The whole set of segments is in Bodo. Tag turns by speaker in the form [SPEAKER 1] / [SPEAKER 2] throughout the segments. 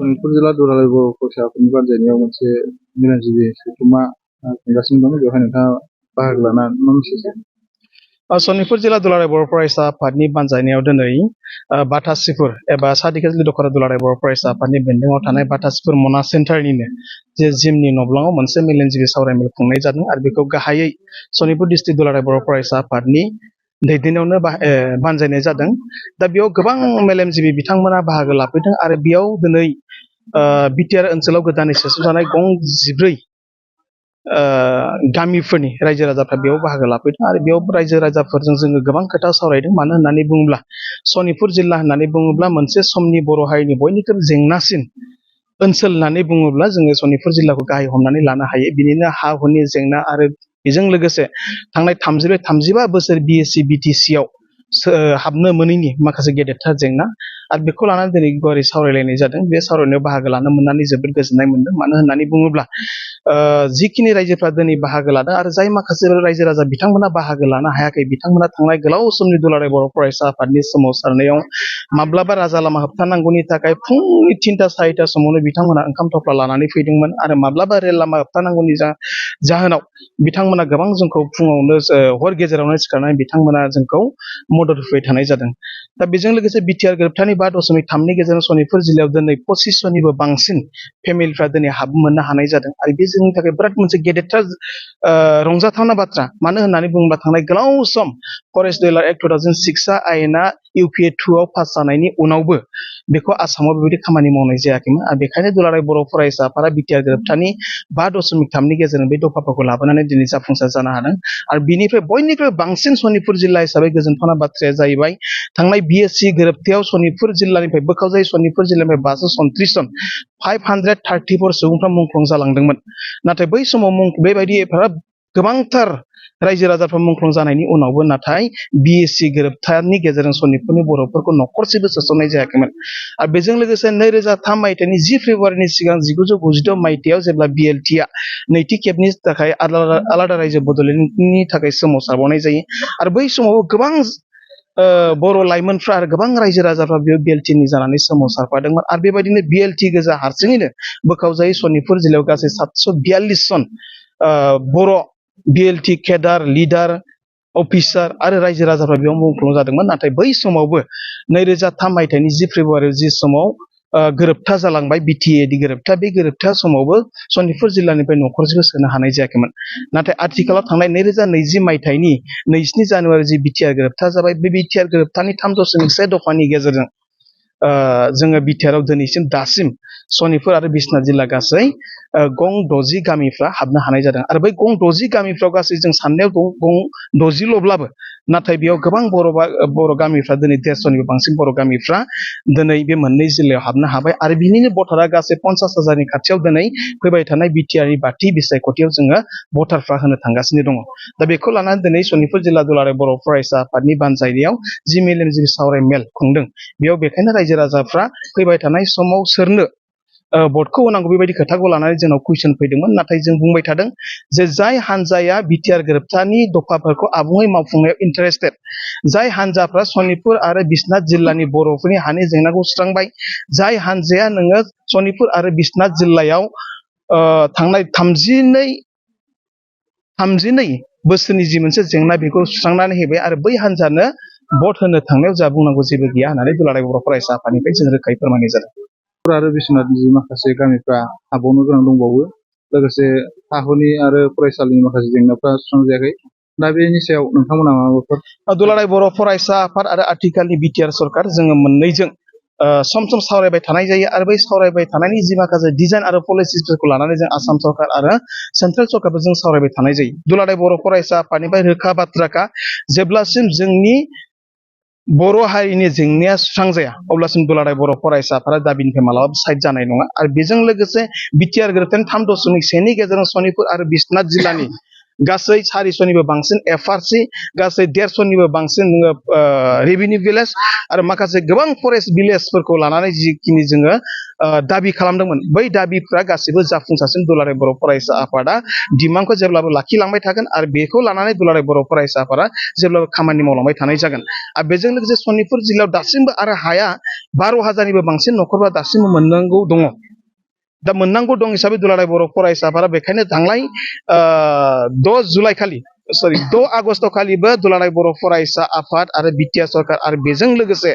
[SPEAKER 1] सनितपुर जिल्ला दुलाराय बर' फरायसाफोरनि बानजायनायाव मोनसे मेलेमजिबि जथुम्मा खुंगासिनो दं। बेवहाय नोंथाङा बाहागो लाना मा मिथियो?
[SPEAKER 2] सनितपुर जिल्ला दुलाराय बर' फरायसा आफादनि बानजायनायाव दिनै बाथासिफोर एबा सादिकेजलि दखरा दुलाराय बर' फरायसा आफादनि बेन्दोङाव थानाय बाथासिफोर मना सेन्टारनिनो जे जिमनि नब्लाङाव मोनसे मेलेमजिबि सावरायमेल खुंनाय जादों आरो बेखौ गाहायै सनितपुर डिस्ट्रिक्ट दुलाराय बर' फरायसा आफादनि दैदेननायावनो बानजायनाय जादों। दा बेयाव गोबां मेलेमजिबि बिथांमोना बाहागो लाफैदों आरो बेयाव दिनै बिटिआर ओनसोलाव गोदानै सोसनजानाय गं 14 गामिफोरनि रायजो राजाफ्रा बेयाव बाहागो लाफैदों आरो बेयाव रायजो राजाफोरजों जोङो गोबां खोथा सावरायदों। मानो होननानै बुङोब्ला सनितपुर जिल्ला होननानै बुङोब्ला मोनसे समनि बर' हारिनि बयनिख्रुइबो जेंनासिन ओनसोल होननानै बुङोब्ला जोङो सनितपुर जिल्लाखौ गाहाय हमनानै लानो हायो। बिनिनो हा हुनि जेंना आरो बेजों लोगोसे थांनाय 35 बोसोर बिएससि बिटिसिआव हाबनो मोनैनि माखासे गेदेरथार जेंना आरो बेखौ लानानै दिनै गुवारै सावरायलायनाय जादों। बे सावरायनायाव बाहागो लानो मोननानै जोबोद गोजोननाय मोनदों। मानो होननानै बुङोब्ला जिखिनि रायजोफ्रा दिनै बाहागो लादों आरो जाय माखासे रायजो राजा बिथांमोना बाहागो लानो हायाखै, बिथांमोना थांनाय गोलाव समनि दुलाराय बर' फरायसा आफादनि सोमावसारनायाव माब्लाबा राजा लामा होबथानांगौनि थाखाय फुंनि 3टा 4टा समावनो बिथांमोना ओंखाम थफ्ला लानानै फैदोंमोन आरो माब्लाबा रेल लामा होबथानांगौनि जाहोनाव बिथांमोना गोबां जोंखौ फुङावनो हर गेजेरावनो सिखारनानै बिथांमोना जोंखौ मदद होबाय थानाय जादों। दा बेजों लोगोसे बिटिआर गोरोबथानि 5.3नि गेजेरजों सनितपुर जिल्लायाव दिनै 2500निबो बांसिन फेमिलिफ्रा दिनै हाब मोननो हानाय जादों आरो बे जोंनि थाखाय बिराद मोनसे गेदेरथार रंजाथावना बाथ्रा। मानो होननानै बुङोब्ला थांनाय गोलाव सम फरेस्ट डिलार एक्ट 2006 आयेना UPA 2 आव पास जानायनि उनावबो बेखौ आसामाव बेबायदि खामानि मावनाय जायाखैमोन आरो बेखायनो दुलाराय बर' फरायसा आफादा बिटिआर गोरोबथानि 5.3नि गेजेरजों बे दफाफोरखौ लाबोनानै दिनै जाफुंसार जानो हादों। आरो बिनिफ्राय बयनिख्रुइ बांसिन सनितपुर जिल्ला हिसाबै गोजोनथावना बाथ्राया जाहैबाय थांनाय बिएससि गोरोबथायाव सनितपुर जिल्लानिफ्राय बोखावजायै सनितपुर जिल्लानिफ्राय 539 जन 534 सुबुंफ्रा मुंख्लं जालांदोंमोन। नाथाय बै समाव बेबायदि गोबांथार रायजो राजाफ्रा मुंख्लं जानायनि उनावबो नाथाय बिएससि गोरोबथानि गेजेरजों सनितपुरनि बर'फोरखौ न'खरसेबो सोसननाय जायाखैमोन। आरो बेजों लोगोसे 2003 मायथाइनि 10 फेब्रुवारिनि सिगां 1996 मायथाइयाव जेब्ला बिएलटिआ नैथि खेबनि थाखाय आलादा रायजो बड'लेण्डनि थाखाय सोमावसारबावनाय जायो आरो बै समाव गोबां बर' लाइमोनफ्रा आरो गोबां रायजो राजाफ्रा बेयाव बिएलटिनि जानानै सोमावसारफादोंमोन आरो बेबायदिनो बिएलटि गोजा हारसिङैनो बोखावजायै सनितपुर जिल्लायाव गासै 742 जन बर' बिएलटि केडार लिडार अफिसार आरो रायजो राजाफ्रा बेयाव मुंख्लं जादोंमोन। नाथाय बै समावबो 2003 मायथाइनि 10 फेब्रुवारियाव जि समाव गोरोबथा जालांबाय बिटिएडि गोरोबथा, बे गोरोबथा समावबो सनितपुर जिल्लानिफ्राय न'खरसेबो सोनो हानाय जायाखैमोन। नाथाय आथिखालाव थांनाय 2020 मायथाइनि 2 जानुवारि जि बिटिआर गोरोबथा जाबाय, बे बिटिआर गोरोबथानि 3.1 दफानि गेजेरजों जोङो बिटिआराव दिनैसिम दासिम सनितपुर आरो बिश्वनाथ जिल्ला गासै गं 60 गामिफ्रा हाबनो हानाय जादों आरो बै गं 60 गामिफ्राव गासै जों साननायाव गं 60ल'ब्लाबो नाथाय बेयाव गोबां बर' गामिफ्रा दिनै 150निबो बांसिन बर' गामिफ्रा दिनै बे मोननै जिल्लायाव हाबनो हाबाय आरो बिनिनो भटारा गासै 50,000नि खाथियाव दिनै फैबाय थानाय बिटिआरनि 5थि बिसायख'थियाव जोङो भटारफ्रा होनो थांगासिनो दङ। दा बेखौ लानानै दिनै सनितपुर जिल्ला दुलाराय बर' फरायसा आफादनि बानजायनायाव जि मेलेमजिबि सावरायमेल खुंदों, बेयाव बेखायनो रायजो राजाफ्रा फैबाय थानाय समाव सोरनो भटखौ होनांगौ बेबायदि खोथाखौ लानानै जोंनाव कुइसन फैदोंमोन। नाथाय जों बुंबाय थादों जे जाय हान्जाया बिटिआर गोरोबथानि दफाफोरखौ आबुङै मावफुंनायाव इन्टारेस्टेड, जाय हान्जाफ्रा सनितपुर आरो बिश्वनाथ जिल्लानि बर'फोरनि हानि जेंनाखौ सुस्रांबाय, जाय हान्जाया नोङो सनितपुर आरो बिश्वनाथ जिल्लायाव थांनाय 32 बोसोरनि जि मोनसे जेंना बेखौ सुस्रांनानै होबाय आरो बै हान्जानो भट होनो थांनायाव जा बुंनांगौ जेबो गैया होननानै दुलाराय बर' फरायसा आफादनिफ्राय जों रोखायै फोरमायनाय जादों।
[SPEAKER 1] आरो बिश्वनाथनि जि माखासे गामिफ्रा हाबावनो गोनां दंबावो, लोगोसे हा हुनि आरो फरायसालिनि माखासे जेंनाफ्रा सुस्रांजायाखै। दा बेनि सायाव नोंथांमोना माबाफोर?
[SPEAKER 2] दुलाराय बर' फरायसा आफाद आरो आथिखालनि बिटिआर सरकार जोङो मोननैजों सम सम सावरायबाय थानाय जायो आरो बै सावरायबाय थानायनि जि माखासे डिजाइन आरो पलिसिसफोरखौ लानानै जों आसाम सरकार आरो सेन्ट्रेल सरकारजों सावरायबाय थानाय जायो। दुलाराय बर' फरायसा आफादनिफ्राय रोखा बाथ्राखा, जेब्लासिम जोंनि बर' हारिनि जेंनाया सुस्रांजाया अब्लासिम दुलाराय बर' फरायसा आफादा दाबिनिफ्राय मालाबाबो साइड जानाय नङा। आरो बेजों लोगोसे बिटिआर गोरोबथानि 3.1नि गेजेरजों सनितपुर आरो बिश्वनाथ जिल्लानि गासै 400निबो बांसिन एफआरसि गासै 150निबो बांसिन रेभिनिउ भिलेज आरो माखासे गोबां फरेस्ट भिलेजफोरखौ लानानै जिखिनि जोङो दाबि खालामदोंमोन बै दाबिफ्रा गासैबो जाफुंसारसिन दुलाराय बर' फरायसा आफादा डिमान्डखौ जेब्लाबो लाखिलांबाय थागोन आरो बेखौ लानानै दुलाराय बर' फरायसा आफादा जेब्लाबो खामानि मावलांबाय थानाय जागोन आरो बेजों लोगोसे सनितपुर जिल्लायाव दासिमबो आरो हाया 12,000निबो बांसिन न'खरफ्रा दासिमबो मोननांगौ दङ दा मोननांगौ दं हिसाबै दुलाराय बर' फरायसा आफादा बेखायनो थांनाय 6 आगस्ट खालिबो दुलाराय बर' फरायसा आफाद आरो बिटिआर सरकार आरो बेजों लोगोसे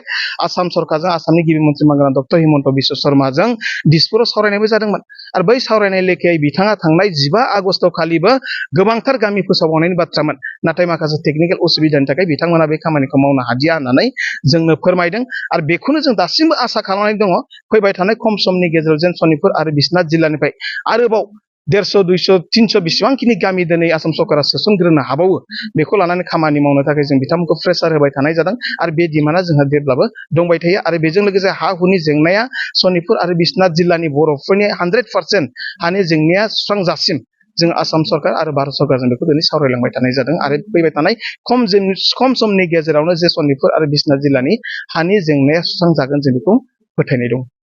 [SPEAKER 2] आसाम सरकारजों आसामनि गिबि मन्थ्रि मानगोनां डक्टर हिमन्त बिश्व शर्माजों दिसपुराव सावरायनायबो जादोंमोन आरो बै सावरायनाय लेखायै बिथाङा थांनाय 15 आगस्ट खालिबो गोबांथार गामि फोसावबावनायनि बाथ्रामोन नाथाय माखासे टेकनिकेल उसुबिदानि थाखाय बिथांमोना बे खामानिखौ मावनो हादिया होननानै जोंनो फोरमायदों आरो बेखौनो जों दासिमबो आसा खालामनानै दङ फैबाय थानाय खम समनि गेजेराव जेन सनितपुर आरो बिश्वनाथ जिल्लानिफ्राय आरोबाव 150 200 300 बेसेबांखिनि गामि दिनै आसाम सरकारा सोसनग्रोनो हाबावो बेखौ लानानै खामानि मावनो थाखाय जों बिथांमोनखौ प्रेसार होबाय थानाय जादों आरो बे डिमान्डआ जोंहा जेब्लाबो दंबाय थायो आरो बेजों लोगोसे हा हुनि जेंनाया सनितपुर आरो बिश्वनाथ जिल्लानि बर'फोरनि 100% हानि जेंनाया सुस्रांजासिम जों आसाम सरकार आरो भारत सरकारजों बेखौ दिनै सावरायलांबाय थानाय जादों आरो फैबाय थानाय खम समनि गेजेरावनो जे सनितपुर आरो बिश्वनाथ जिल्लानि हानि जेंनाया सुस्रांजागोन जों बेखौ फोथायनाय दं।